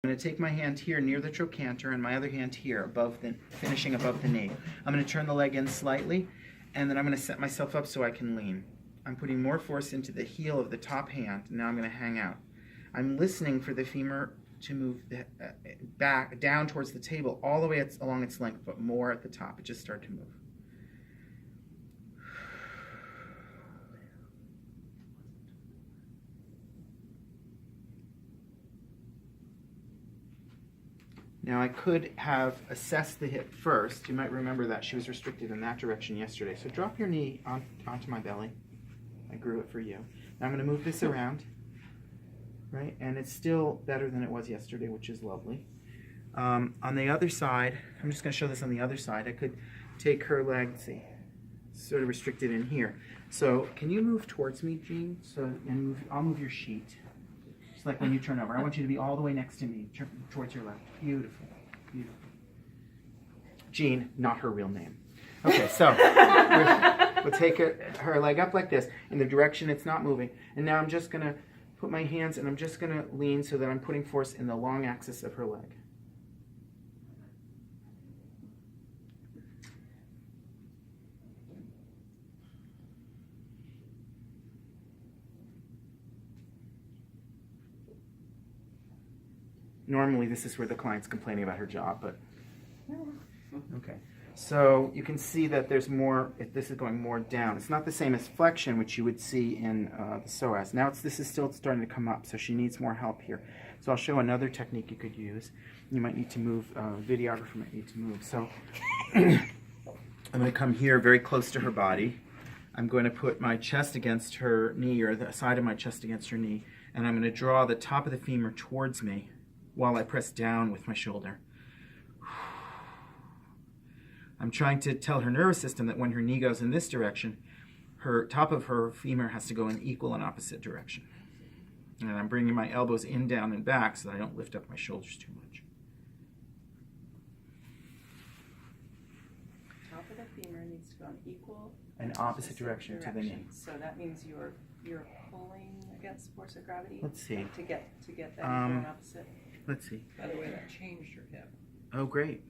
I'm going to take my hand here near the trochanter and my other hand here, finishing above the knee. I'm going to turn the leg in slightly, and then I'm going to set myself up so I can lean. I'm putting more force into the heel of the top hand, and now I'm going to hang out. I'm listening for the femur to move back down towards the table all the way along its length, but more at the top. It just started to move. Now I could have assessed the hip first. You might remember that she was restricted in that direction yesterday. So drop your knee onto my belly. I grew it for you. Now I'm going to move this around, right? And it's still better than it was yesterday, which is lovely. On the other side, I'm just going to show this on the other side. I could take her leg, see, sort of restricted in here. So can you move towards me, Jean? I'll move your sheet. Just like when you turn over. I want you to be all the way next to me, towards your left. Beautiful, beautiful. Jean, not her real name. Okay, so we'll take her leg up like this in the direction it's not moving. And now I'm just going to put my hands and I'm just going to lean so that I'm putting force in the long axis of her leg. Normally, this is where the client's complaining about her job, but okay. So you can see that there's more. This is going more down. It's not the same as flexion, which you would see in the psoas. Now this is still starting to come up, so she needs more help here. So I'll show another technique you could use. You might need to move. Videographer might need to move. So I'm going to come here, very close to her body. I'm going to put my chest against her knee, or the side of my chest against her knee, and I'm going to draw the top of the femur towards me, while I press down with my shoulder. I'm trying to tell her nervous system that when her knee goes in this direction, her top of her femur has to go in equal and opposite direction. And I'm bringing my elbows in, down, and back so that I don't lift up my shoulders too much. Top of the femur needs to go in equal and opposite direction to the knee. So that means you're pulling against force of gravity. Let's see. To get that equal and opposite. Let's see. By the way, that changed your hip. Oh, great.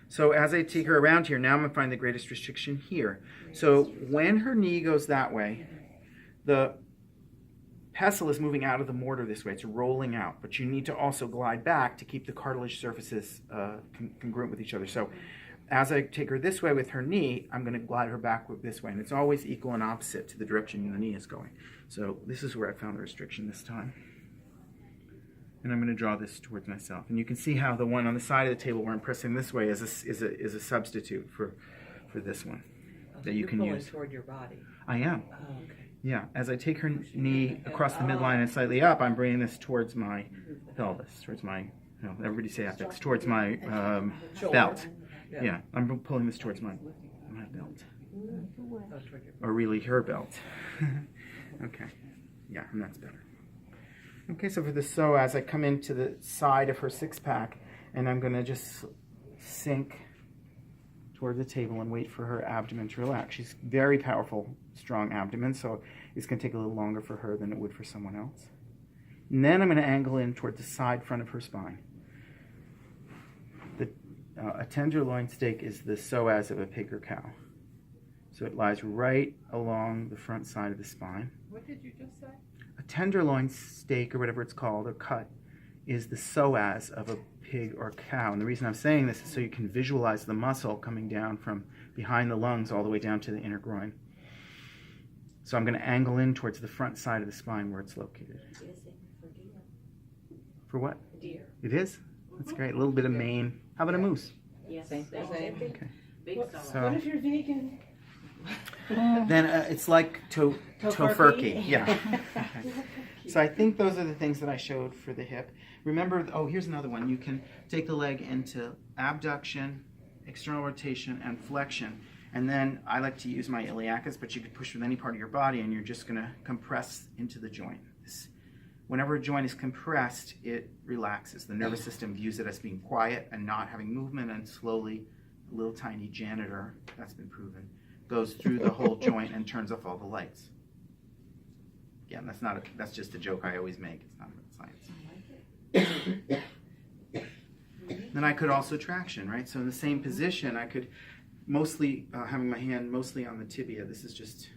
So as I take her around here, now I'm going to find the greatest restriction here. So when her knee goes that way, the pestle is moving out of the mortar this way. It's rolling out. But you need to also glide back to keep the cartilage surfaces congruent with each other. So as I take her this way with her knee, I'm going to glide her back this way. And it's always equal and opposite to the direction the knee is going. So this is where I found the restriction this time. And I'm going to draw this towards myself. And you can see how the one on the side of the table where I'm pressing this way is a substitute for this one that you can use. You're pulling toward your body. I am. Oh, okay. Yeah. As I take her knee across the midline and slightly up, I'm bringing this towards my pelvis, towards my, everybody say apex, towards my belt. Yeah. I'm pulling this towards my belt. Or really her belt. Okay. Yeah, and that's better. Okay, so for the psoas, I come into the side of her six-pack, and I'm going to just sink toward the table and wait for her abdomen to relax. She's very powerful, strong abdomen, so it's going to take a little longer for her than it would for someone else. And then I'm going to angle in toward the side front of her spine. A tenderloin steak is the psoas of a pig or cow. So it lies right along the front side of the spine. What did you just say? A tenderloin steak, or whatever it's called, or cut, is the psoas of a pig or cow. And the reason I'm saying this is so you can visualize the muscle coming down from behind the lungs all the way down to the inner groin. So I'm going to angle in towards the front side of the spine where it's located. For what? Deer. It is? That's great. A little bit of mane. How about a moose? Yes. Same thing. Okay. Big So, what if you're vegan? then it's like tofurkey. Yeah. Okay. So I think those are the things that I showed for the hip. Remember, oh, here's another one. You can take the leg into abduction, external rotation, and flexion. And then I like to use my iliacus, but you could push with any part of your body, and you're just going to compress into the joint. Whenever a joint is compressed, it relaxes. The nervous system views it as being quiet and not having movement, and slowly, a little tiny janitor, that's been proven, goes through the whole joint and turns off all the lights. Yeah, that's just a joke I always make. It's not about science. Then I could also traction, right? So in the same position, I could mostly, having my hand mostly on the tibia, this is just,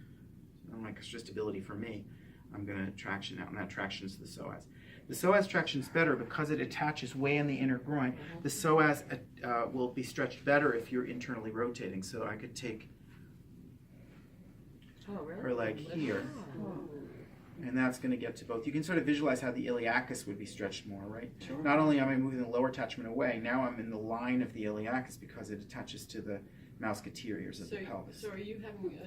like it's just ability for me. I'm going to traction out, and that traction is the psoas. The psoas traction is better because it attaches way in the inner groin. The psoas will be stretched better if you're internally rotating. So I could take her leg here, and that's going to get to both. You can sort of visualize how the iliacus would be stretched more, right? Sure. Not only am I moving the lower attachment away, now I'm in the line of the iliacus because it attaches to the musculariors of the pelvis. So are you having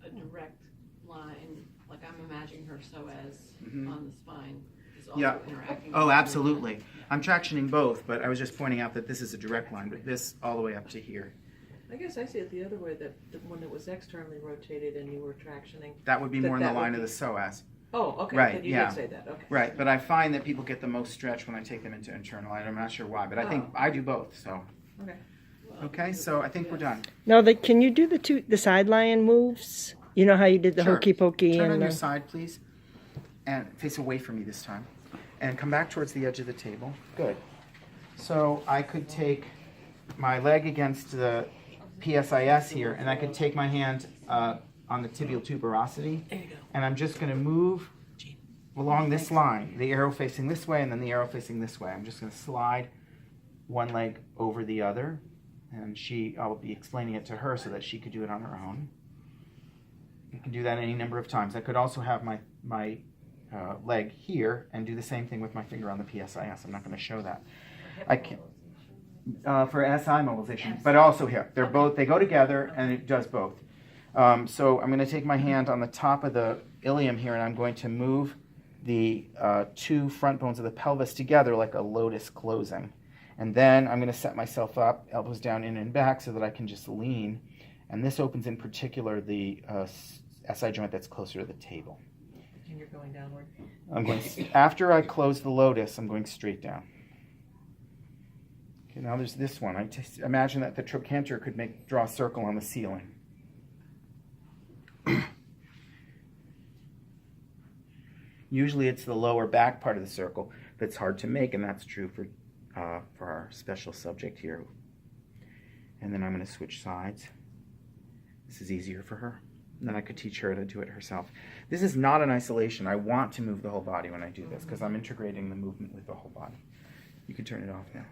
a direct line, like I'm imagining her psoas on the spine is also Yeah. interacting? Oh, with absolutely. I'm tractioning both, but I was just pointing out that this is a direct line, but this all the way up to here. I guess I see it the other way, that when it was externally rotated and you were tractioning. That would be more in the That would line of be- the psoas. Oh, okay, Right, then you yeah. did say that, okay. Right, but I find that people get the most stretch when I take them into internal. I'm not sure why, but I think I do both, so. Okay. Okay, so I think we're done. Now, can you do the side lion moves? You know how you did the Sure. hokey pokey Turn on and your side, please, and face away from me this time. And come back towards the edge of the table. Good. So I could take my leg against the PSIS here, and I could take my hand on the tibial tuberosity, and I'm just going to move along this line, the arrow facing this way and then the arrow facing this way. I'm just going to slide one leg over the other, and I'll be explaining it to her so that she could do it on her own. You can do that any number of times. I could also have my leg here and do the same thing with my finger on the PSIS. I'm not going to show that. I can for SI mobilization, but also here. They go together, and it does both. So I'm going to take my hand on the top of the ilium here, and I'm going to move the two front bones of the pelvis together like a lotus closing. And then I'm going to set myself up, elbows down, in and back, so that I can just lean. And this opens in particular the SI joint that's closer to the table. And you're going downward. I'm going after I close the lotus, I'm going straight down. Okay, now there's this one. Imagine that the trochanter could draw a circle on the ceiling. Usually it's the lower back part of the circle that's hard to make, and that's true for our special subject here. And then I'm going to switch sides. This is easier for her. And then I could teach her to do it herself. This is not an isolation. I want to move the whole body when I do this because I'm integrating the movement with the whole body. You can turn it off now.